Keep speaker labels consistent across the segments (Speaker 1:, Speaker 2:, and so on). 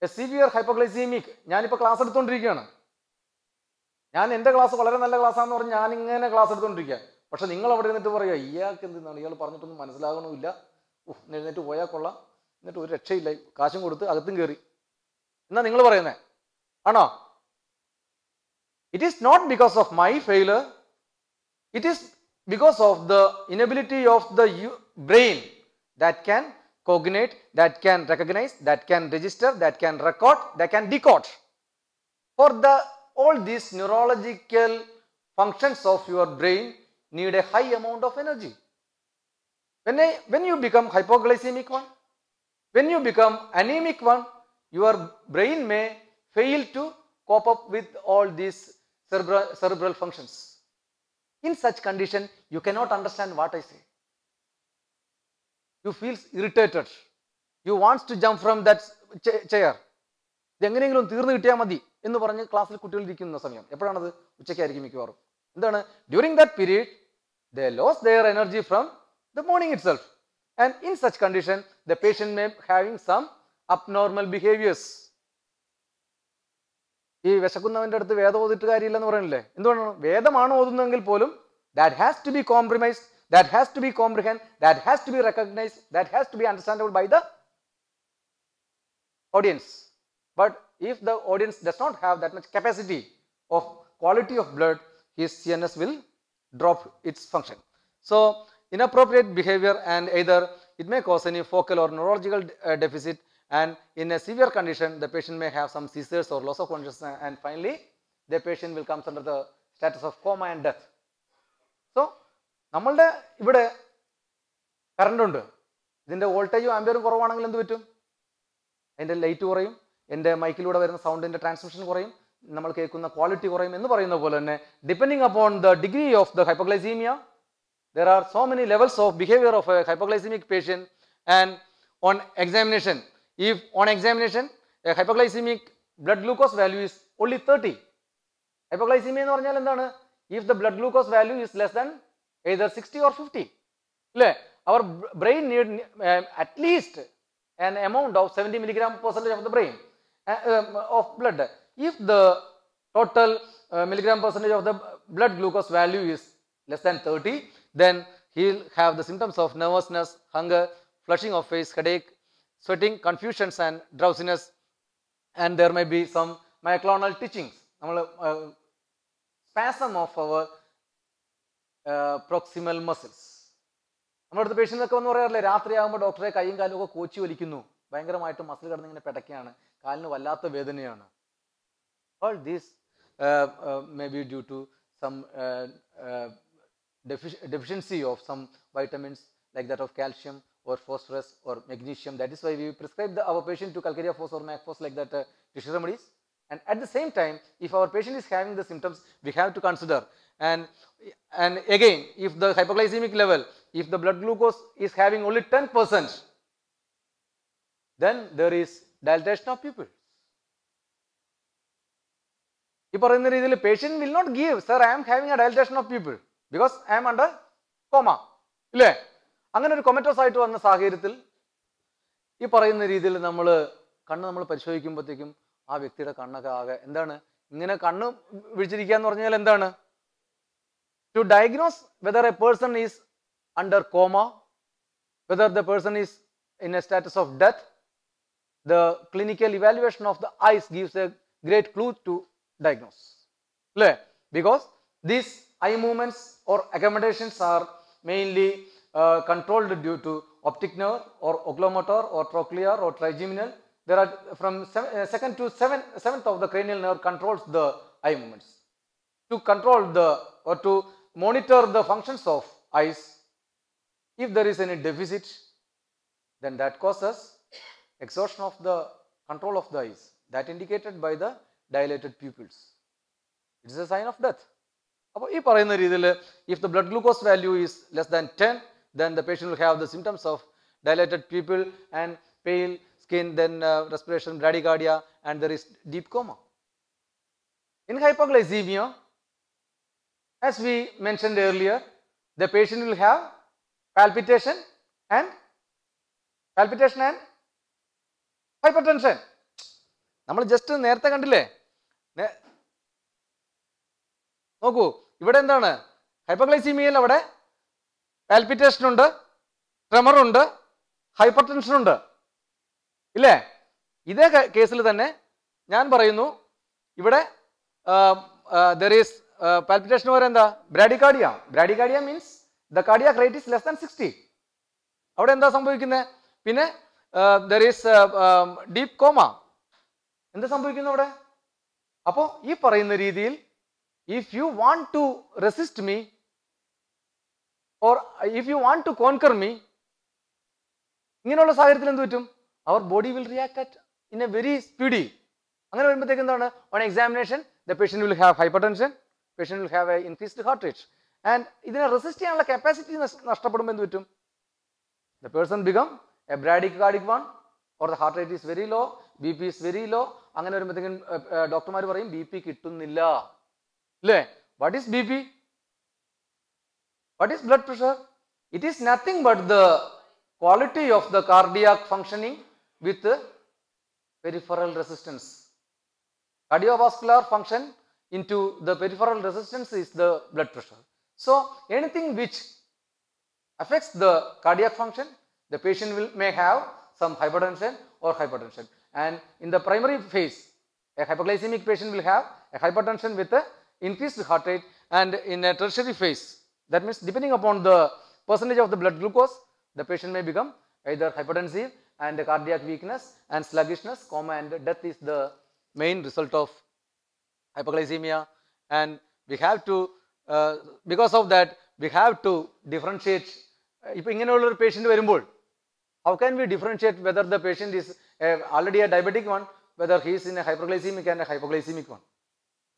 Speaker 1: A severe hypoglycaemic, ഞാനിപ്പോൾ class എടുത്തുകൊണ്ടിരിക്കുകയാണ്. ഞാൻ എൻ്റെ ക്ലാസ് വളരെ നല്ല ക്ലാസ്സാന്ന് പറഞ്ഞ് ഞാനിങ്ങനെ ക്ലാസ് എടുത്തുകൊണ്ടിരിക്കുക. പക്ഷെ നിങ്ങൾ അവിടെ ഇരുന്നിട്ട് പറയുക ഇയാൾക്ക് എന്താണ്, ഇയാൾ പറഞ്ഞിട്ടൊന്നും മനസ്സിലാകണമില്ല, എഴുന്നേറ്റ് പോയാൽ കൊള്ളാം, എന്നിട്ട് ഒരു രക്ഷയില്ല, കാശും കൊടുത്ത് അകത്തും കയറി എന്നാ നിങ്ങൾ പറയുന്നത് ആണോ? It is not because of my failure, it is because of the inability of the brain that can cognate, that can recognize, that can register, that can record, that can decode. For all these neurological functions of your brain need a high amount of energy. When you become hypoglycemic one, when you become anemic one, your brain may fail to cope up with all these cerebral functions. In such condition, you cannot understand what I say. You feel irritated. You want to jump from that chair. ഇതെങ്ങനെയെങ്കിലും തീർന്നു കിട്ടിയാൽ മതി എന്ന് പറഞ്ഞ് ക്ലാസ്സിൽ കുട്ടികൾ ഇരിക്കുന്ന സമയം എപ്പോഴാണത്? ഉച്ചയ്ക്കായിരിക്കും മിക്കവാറും. എന്താണ്? During that period they lost their energy from the morning itself, and in such condition the patient may having some abnormal behaviors. ഈ വിശക്കുന്നവൻ്റെ അടുത്ത് വേദം ഓതിട്ട് കാര്യമില്ലെന്ന് പറയണില്ലേ? എന്തുകൊണ്ടാണ്? വേദമാണ് ഓതുന്നതെങ്കിൽ പോലും that has to be compromised, that has to be comprehend, that has to be recognized, that has to be understandable by the audience. But if the audience does not have that much capacity of quality of blood, his CNS will drop its function. So inappropriate behavior, and either it may cause any focal or neurological deficit, and in a severe condition the patient may have some seizures or loss of consciousness, and finally the patient will come under the status of coma and death. So നമ്മളുടെ ഇവിടെ current ഉണ്ട്, ഇതിൻ്റെ വോൾട്ടേജും ആംബിയറും കുറവാണെങ്കിൽ എന്ത് പറ്റും? അതിൻ്റെ light കുറയും, എൻ്റെ മൈക്കിലൂടെ വരുന്ന സൗണ്ടിൻ്റെ ട്രാൻസ്മിഷൻ കുറയും, നമ്മൾ കേൾക്കുന്ന ക്വാളിറ്റി കുറയും എന്ന് പറയുന്ന പോലെ തന്നെ depending upon the degree of the hypoglycaemia there are so many levels of behavior of a hypoglycemic patient, and on examination, if on examination a hypoglycemic blood glucose value is only 30, hypoglycemia എന്ന് പറഞ്ഞാൽ എന്താണ്? If the blood glucose value is less than either 60 or 50, our brain need at least an amount of 70 milligram percentage of the brain of blood. If the total milligram percentage of the blood glucose value is less than 30, then he will have the symptoms of nervousness, hunger, flushing of face, headache, sweating, confusions and drowsiness, and there may be some myoclonal twitchings, spasm of our proximal muscles. നമ്മുടെ അടുത്ത patient ഒക്കെ ഒന്ന് പറയാറില്ലേ, രാത്രിയാകുമ്പോൾ ഡോക്ടറെ കൈയും കാലും ഒക്കെ Cauchy വലിക്കുന്നു, ഭയങ്കരമായിട്ട് മസിൽ കിടന്ന് ഇങ്ങനെ പെടയ്ക്കാണ്, കാലിന് വല്ലാത്ത വേദനയാണ്. All these may be due to some deficiency of some vitamins like that of calcium or phosphorus or magnesium. That is why we prescribe our patient to Calcarea Phos or Macphos, like that tissue remedies. And at the same time, if our patient is having the symptoms, we have to consider, and again, if the hypoglycemic level, if the blood glucose is having only 10%, then there is dilatation of pupils. ഈ പറയുന്ന രീതിയിൽ patient will not give, sir, I am having a dilatation of pupil because I am under coma, ഇല്ലേ? അങ്ങനെ ഒരു കൊമറ്റോസ് ആയിട്ട് വന്ന സാഹചര്യത്തിൽ ഈ പറയുന്ന രീതിയിൽ നമ്മൾ പരിശോധിക്കുമ്പോഴത്തേക്കും ആ വ്യക്തിയുടെ കണ്ണൊക്കെ ആകെ എന്താണ്, ഇങ്ങനെ കണ്ണ് വിഴിച്ചിരിക്കുക എന്ന് പറഞ്ഞാൽ എന്താണ്? To diagnose whether a person is under coma, whether the person is in a status of death, the clinical evaluation of the eyes gives a great clue to diagnose. Because these eye movements or accommodations are mainly controlled due to optic nerve or oculomotor or trochlear or trigeminal. There are from 2nd to 7th of the cranial nerve controls the eye movements. To control or to monitor the functions of eyes, if there is any deficit, then that causes exhaustion of the control of the eyes, that indicated by the dilated pupils. It is a sign of death. അപ്പോൾ ഈ പറയുന്ന രീതിയിൽ if the blood glucose value is less than 10, then the patient will have the symptoms of dilated pupil and pale skin, then respiration, bradycardia, and there is deep coma. In hypoglycemia, as we mentioned earlier, the patient will have palpitation and hypertension. നമ്മൾ just നേരത്തെ കണ്ടില്ലേ, നോക്കൂ ഇവിടെ എന്താണ്, ഹൈപ്പർഗ്ലൈസീമിയയിൽ അവിടെ palpitation ഉണ്ട്, tremor ഉണ്ട്, hyper tension ഉണ്ട് ഇല്ലേ? ഇതേ കേസിൽ തന്നെ ഞാൻ പറയുന്നു ഇവിടെ ദർ ഈസ് പാൽപിറ്റേഷൻ വരെ എന്താ, bradycardia. Bradycardia means the cardiac rate is less than 60. അവിടെ എന്താ സംഭവിക്കുന്നത്? പിന്നെ ദർ ഈസ് ഡീപ് കോമ. എന്ത് സംഭവിക്കുന്നു അവിടെ? അപ്പോൾ ഈ പറയുന്ന രീതിയിൽ if you want to resist me or if you want to conquer me, ഇങ്ങനെയുള്ള സാഹചര്യത്തിൽ എന്ത് പറ്റും? അവർ body will react at in a very speedy. അങ്ങനെ വരുമ്പോഴത്തേക്ക് എന്താണ്, on examination the patient will have hypertension, patient will have a increased heart rate. And ഇതിനെ resist ചെയ്യാനുള്ള കപ്പാസിറ്റി നഷ്ടപ്പെടുമ്പോൾ എന്ത് പറ്റും? The person become a bradycardic one, or the heart rate is very low, B P is very low. അങ്ങനെ വരുമ്പോഴത്തേക്കും ഡോക്ടർമാർ പറയും B P കിട്ടുന്നില്ല അല്ലേ? What is B P? What is blood pressure? It is nothing but the quality of the cardiac functioning with peripheral resistance. Cardiovascular function into the peripheral resistance is the blood pressure. So anything which affects the cardiac function, the patient may have some hypertension or hypertension. And in the primary phase, a hypoglycemic patient will have a hypertension with a increased heart rate, and in a tertiary phase, that means depending upon the percentage of the blood glucose, the patient may become either hypertensive and cardiac weakness and sluggishness, coma, and death is the main result of hypoglycemia. And we have to, because of that, we have to differentiate. If ingenulla patient varumbol, how can we differentiate whether the patient is already a diabetic one, whether he is in a hyperglycemic and a hypoglycemic one?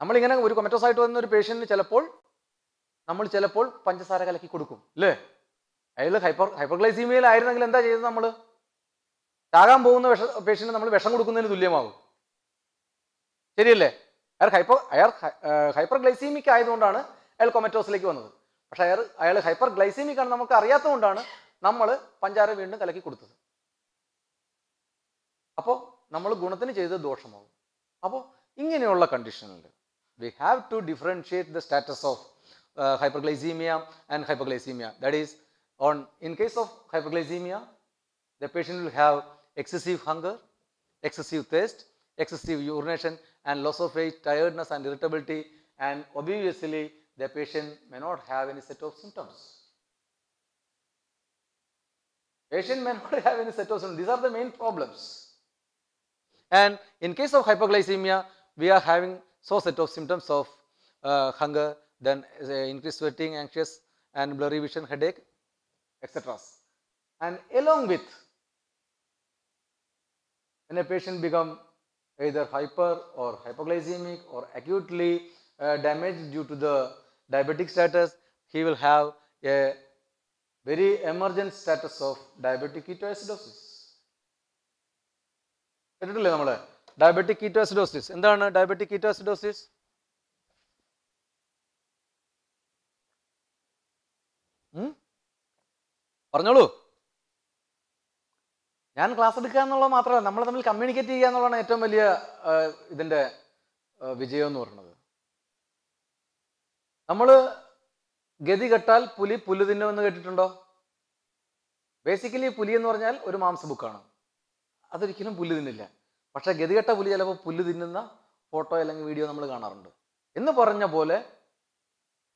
Speaker 1: നമ്മൾ ഇങ്ങനെ ഒരു കൊമറ്റോസായിട്ട് വന്ന ഒരു പേഷ്യന്റിന് ചിലപ്പോൾ പഞ്ചസാര കലക്കി കൊടുക്കും അല്ലേ? അയാൾ ഹൈപ്പർഗ്ലൈസീമിയയിലായിരുന്നെങ്കിൽ എന്താ ചെയ്തത്? നമ്മൾ ചാകാൻ പോകുന്ന പേഷ്യന്റ് നമ്മൾ വിഷം കൊടുക്കുന്നതിന് തുല്യമാകും. ശരിയല്ലേ? അയാൾ ഹൈപ്പർഗ്ലൈസീമിക് ആയതുകൊണ്ടാണ് അയാൾ കൊമറ്റോസിലേക്ക് വന്നത്. പക്ഷെ അയാൾ ഹൈപ്പർഗ്ലൈസീമിക് ആണ് നമുക്ക് അറിയാത്തതുകൊണ്ടാണ് നമ്മൾ പഞ്ചാര വീണ്ടും കലക്കി കൊടുത്തത്. അപ്പോൾ നമ്മൾ ഗുണത്തിന് ചെയ്തത് ദോഷമാകും. അപ്പോൾ ഇങ്ങനെയുള്ള കണ്ടീഷനിൽ we have to differentiate the status of hyperglycemia and hypoglycemia. That is, in case of hyperglycemia, the patient will have excessive hunger, excessive thirst, excessive urination, and loss of weight, tiredness, and irritability, and obviously the patient may not have any set of symptoms. Patient may not have any set of symptoms. These are the main problems. And in case of hypoglycemia, we are having set of symptoms of hunger, then increased sweating, anxious and blurry vision, headache, etc. And along with, when a patient become either hyper or hypoglycemic or acutely damaged due to the diabetic status, he will have a very emergent status of diabetic ketoacidosis. കേട്ടിട്ടില്ലേ നമ്മൾ diabetic ketoacidosis? എന്താണ് diabetic ketoacidosis? പറഞ്ഞോളൂ. ഞാൻ class എടുക്കുക എന്നുള്ളത് മാത്രമല്ല, നമ്മൾ തമ്മിൽ കമ്മ്യൂണിക്കേറ്റ് ചെയ്യുക എന്നുള്ളതാണ് ഏറ്റവും വലിയ ഇതിൻ്റെ വിജയം എന്ന് പറയുന്നത്. നമ്മൾ ഗതി കെട്ടാൽ പുലി പുല്ല് തിന്നുമെന്ന് കേട്ടിട്ടുണ്ടോ? ബേസിക്കലി പുലി എന്ന് പറഞ്ഞാൽ ഒരു മാംസബുക്കാണ്. അതൊരിക്കലും പുല്ല് തിന്നില്ല. പക്ഷെ ഗതികെട്ട പുലി ചിലപ്പോൾ പുല്ല് തിന്നുന്ന ഫോട്ടോ അല്ലെങ്കിൽ വീഡിയോ നമ്മൾ കാണാറുണ്ട്. എന്ന് പറഞ്ഞ പോലെ,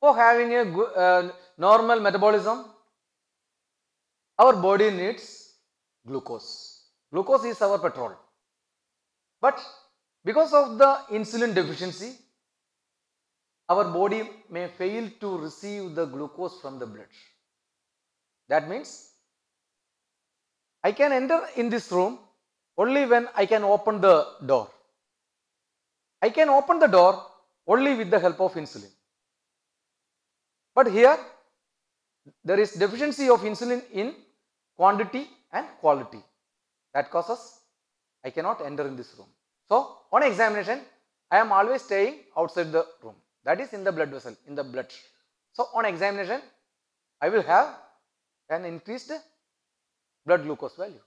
Speaker 1: four having A normal metabolism, our body needs glucose. Glucose is our petrol. But because of the insulin deficiency, our body may fail to receive the glucose from the blood. That means I can enter in this room only when I can open the door. I can open the door only with the help of insulin. But here there is deficiency of insulin in quantity and quality. That causes I cannot enter in this room. So on examination, I am always staying outside the room. That is in the blood vessel, in the blood. So on examination, I will have an increased blood glucose value.